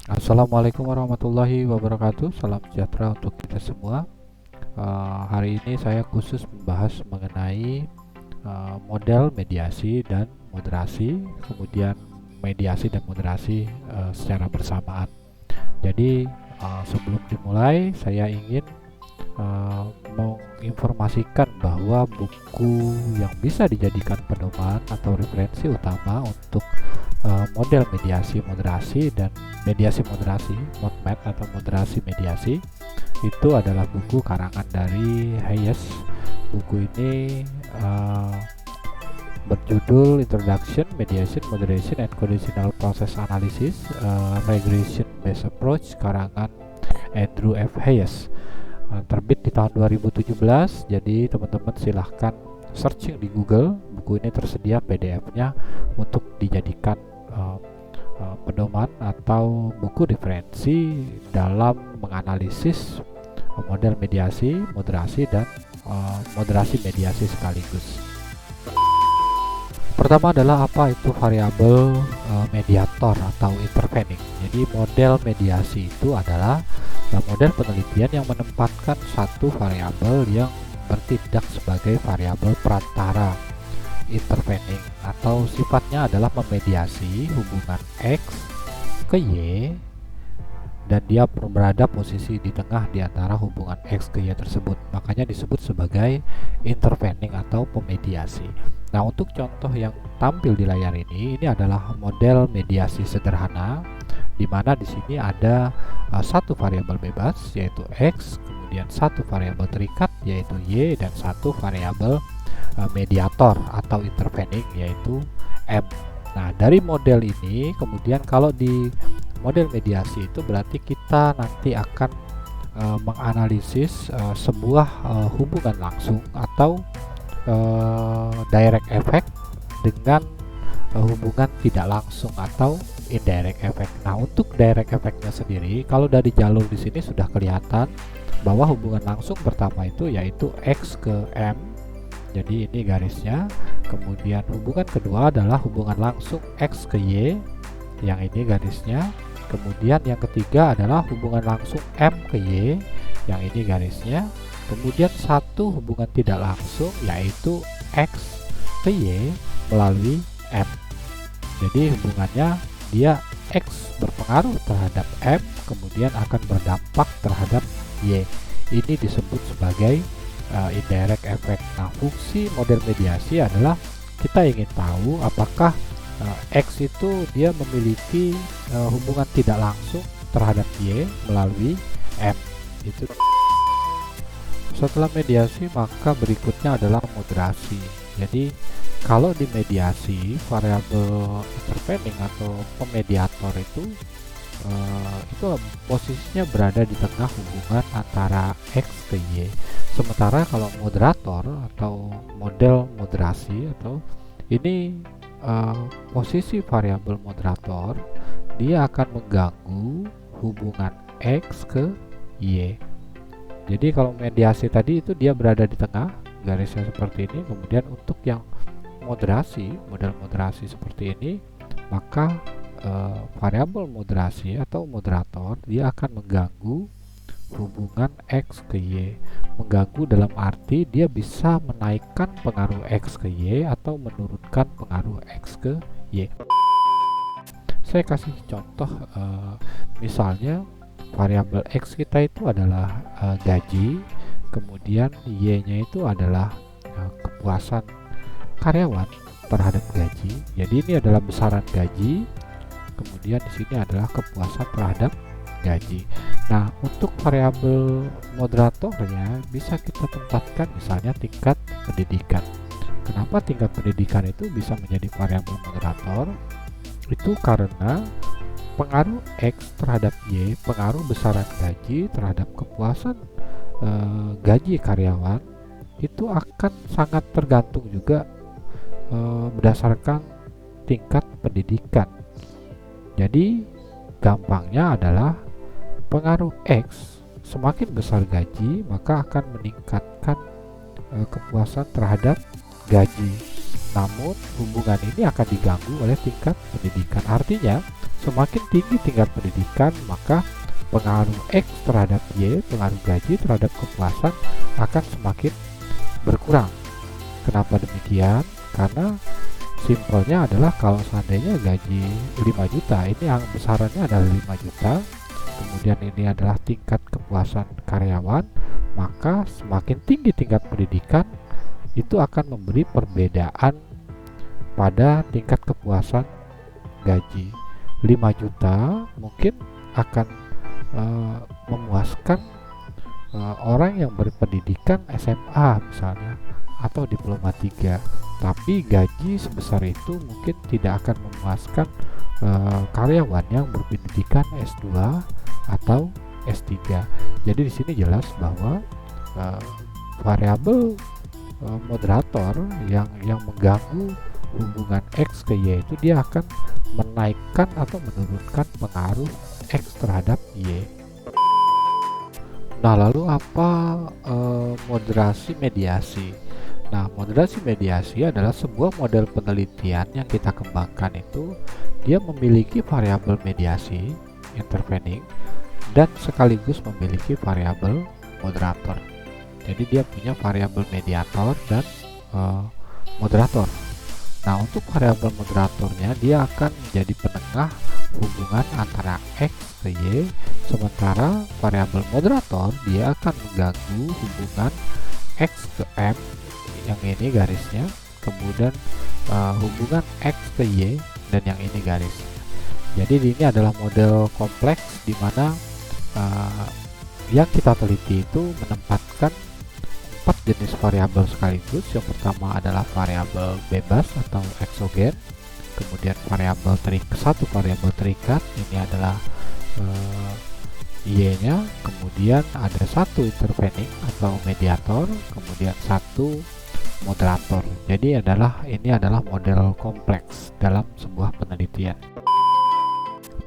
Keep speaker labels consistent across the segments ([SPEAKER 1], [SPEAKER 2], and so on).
[SPEAKER 1] Assalamualaikum warahmatullahi wabarakatuh. Salam sejahtera untuk kita semua. Hari ini saya khusus membahas mengenai model mediasi dan moderasi, kemudian mediasi dan moderasi secara bersamaan. Jadi sebelum dimulai, saya ingin menginformasikan bahwa buku yang bisa dijadikan pedoman atau referensi utama untuk model mediasi moderasi dan mediasi moderasi modmat atau moderasi mediasi itu adalah buku karangan dari Hayes. Buku ini berjudul Introduction, Mediation, Moderation and Conditional Process Analysis, Regression Based Approach, karangan Andrew F. Hayes. Terbit di tahun 2017. Jadi teman-teman silahkan searching di Google. Buku ini tersedia PDF-nya untuk dijadikan pedoman atau buku referensi dalam menganalisis model mediasi, moderasi, dan moderasi mediasi sekaligus. Pertama adalah apa itu variabel mediator atau intervening. Jadi model mediasi itu adalah model penelitian yang menempatkan satu variabel yang bertindak sebagai variabel perantara intervening, atau sifatnya adalah memediasi hubungan X ke Y dan dia berada posisi di tengah di antara hubungan X ke Y tersebut. Makanya disebut sebagai intervening atau pemediasi. Nah, untuk contoh yang tampil di layar ini adalah model mediasi sederhana, di mana di sini ada satu variabel bebas yaitu X, kemudian satu variabel terikat yaitu Y, dan satu variabel mediator atau intervening yaitu M. Nah, dari model ini kemudian kalau di model mediasi itu berarti kita nanti akan menganalisis sebuah hubungan langsung atau direct effect dengan hubungan tidak langsung atau indirect effect. Nah, untuk direct effect-nya sendiri, kalau dari jalur di sini sudah kelihatan bahwa hubungan langsung pertama itu yaitu X ke M. Jadi ini garisnya. Kemudian hubungan kedua adalah hubungan langsung X ke Y, yang ini garisnya. Kemudian yang ketiga adalah hubungan langsung M ke Y, yang ini garisnya. Kemudian satu hubungan tidak langsung yaitu X ke Y melalui M. Jadi hubungannya dia X berpengaruh terhadap M, kemudian akan berdampak terhadap Y. Ini disebut sebagai indirect effect. Nah, fungsi model mediasi adalah kita ingin tahu apakah X itu dia memiliki hubungan tidak langsung terhadap Y melalui M. Itu. Setelah mediasi, maka berikutnya adalah moderasi. Jadi kalau di mediasi, variabel intervening atau pemediator itu posisinya berada di tengah hubungan antara X ke Y. Sementara kalau moderator atau model moderasi atau ini posisi variabel moderator, dia akan mengganggu hubungan X ke Y. Jadi kalau mediasi tadi itu dia berada di tengah, garisnya seperti ini. Kemudian untuk yang moderasi, model moderasi seperti ini, maka variabel moderasi atau moderator dia akan mengganggu hubungan X ke Y. Mengganggu dalam arti dia bisa menaikkan pengaruh X ke Y atau menurunkan pengaruh X ke Y. Saya kasih contoh, misalnya variabel X kita itu adalah gaji, kemudian Y-nya itu adalah kepuasan karyawan terhadap gaji. Jadi ini adalah besaran gaji, kemudian di sini adalah kepuasan terhadap gaji. Nah, untuk variabel moderatornya bisa kita tempatkan misalnya tingkat pendidikan. Kenapa tingkat pendidikan itu bisa menjadi variabel moderator? Itu karena pengaruh X terhadap Y, pengaruh besaran gaji terhadap kepuasan gaji karyawan itu akan sangat tergantung juga berdasarkan tingkat pendidikan. Jadi gampangnya adalah pengaruh X, semakin besar gaji maka akan meningkatkan kepuasan terhadap gaji. Namun hubungan ini akan diganggu oleh tingkat pendidikan. Artinya, semakin tinggi tingkat pendidikan, maka pengaruh X terhadap Y, pengaruh gaji terhadap kepuasan akan semakin berkurang. Kenapa demikian? Karena simpelnya adalah kalau seandainya gaji 5 juta, ini yang besarannya adalah 5 juta, kemudian ini adalah tingkat kepuasan karyawan, maka semakin tinggi tingkat pendidikan itu akan memberi perbedaan pada tingkat kepuasan gaji. 5 juta mungkin akan memuaskan orang yang berpendidikan SMA misalnya atau diploma 3, tapi gaji sebesar itu mungkin tidak akan memuaskan karyawan yang berpendidikan S2 atau S3. Jadi di sini jelas bahwa variabel moderator yang mengganggu hubungan X ke Y itu dia akan menaikkan atau menurunkan pengaruh X terhadap Y. Nah, lalu apa moderasi mediasi? Nah, moderasi mediasi adalah sebuah model penelitian yang kita kembangkan itu dia memiliki variabel mediasi, intervening, dan sekaligus memiliki variabel moderator. Jadi dia punya variabel mediator dan moderator. Nah, untuk variabel moderatornya dia akan menjadi penengah hubungan antara X ke Y, sementara variabel moderator dia akan mengganggu hubungan X ke M, yang ini garisnya, kemudian hubungan X ke Y dan yang ini garisnya. Jadi ini adalah model kompleks di mana yang kita teliti itu menempatkan 4 jenis variabel sekaligus. Yang pertama adalah variabel bebas atau eksogen, kemudian satu variabel terikat, ini adalah Y-nya, kemudian ada satu intervening atau mediator, kemudian satu moderator. Jadi ini adalah model kompleks dalam sebuah penelitian.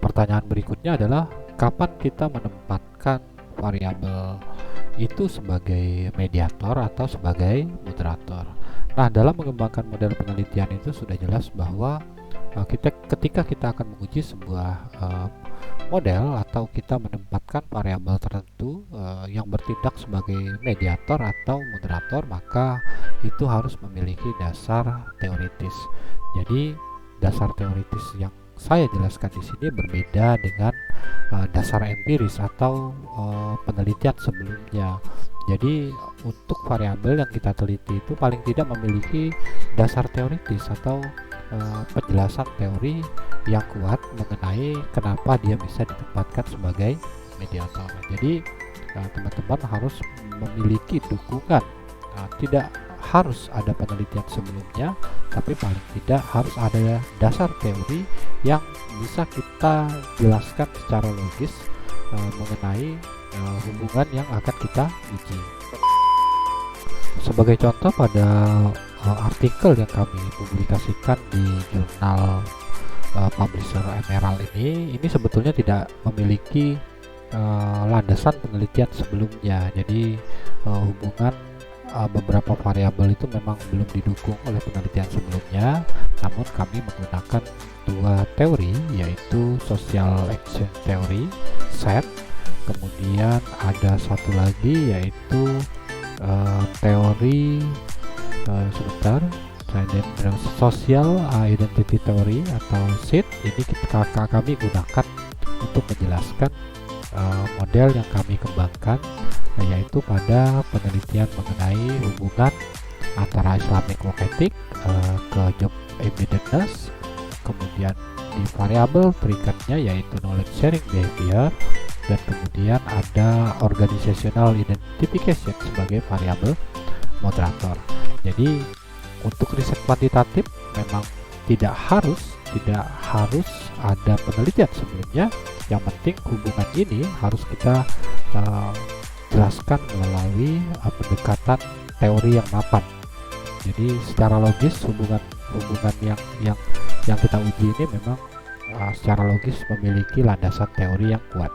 [SPEAKER 1] Pertanyaan berikutnya adalah kapan kita menempatkan variabel itu sebagai mediator atau sebagai moderator. Nah, dalam mengembangkan model penelitian itu sudah jelas bahwa ketika kita akan menguji sebuah model atau kita menempatkan variabel tertentu yang bertindak sebagai mediator atau moderator, maka itu harus memiliki dasar teoritis. Jadi dasar teoritis yang saya jelaskan di sini berbeda dengan dasar empiris atau penelitian sebelumnya. Jadi untuk variabel yang kita teliti itu paling tidak memiliki dasar teoritis atau penjelasan teori yang kuat mengenai kenapa dia bisa ditempatkan sebagai mediator. Jadi teman-teman harus memiliki dukungan, tidak harus ada penelitian sebelumnya, tapi paling tidak harus ada dasar teori yang bisa kita jelaskan secara logis mengenai hubungan yang akan kita uji. Sebagai contoh, pada artikel yang kami publikasikan di jurnal publisher Emerald ini sebetulnya tidak memiliki landasan penelitian sebelumnya. Jadi hubungan beberapa variabel itu memang belum didukung oleh penelitian sebelumnya, namun kami menggunakan dua teori, yaitu social action theory SAT, kemudian ada satu lagi yaitu teori social identity theory atau SID. Ini kami gunakan untuk menjelaskan model yang kami kembangkan, yaitu pada penelitian mengenai hubungan antara Islamic work ethic ke job evidence, kemudian di variabel terikatnya yaitu knowledge sharing behavior, dan kemudian ada organizational identification sebagai variabel moderator. Jadi untuk riset kuantitatif memang tidak harus ada penelitian sebelumnya. Yang penting hubungan ini harus kita jelaskan melalui pendekatan teori yang mapan. Jadi secara logis hubungan yang kita uji ini memang secara logis memiliki landasan teori yang kuat.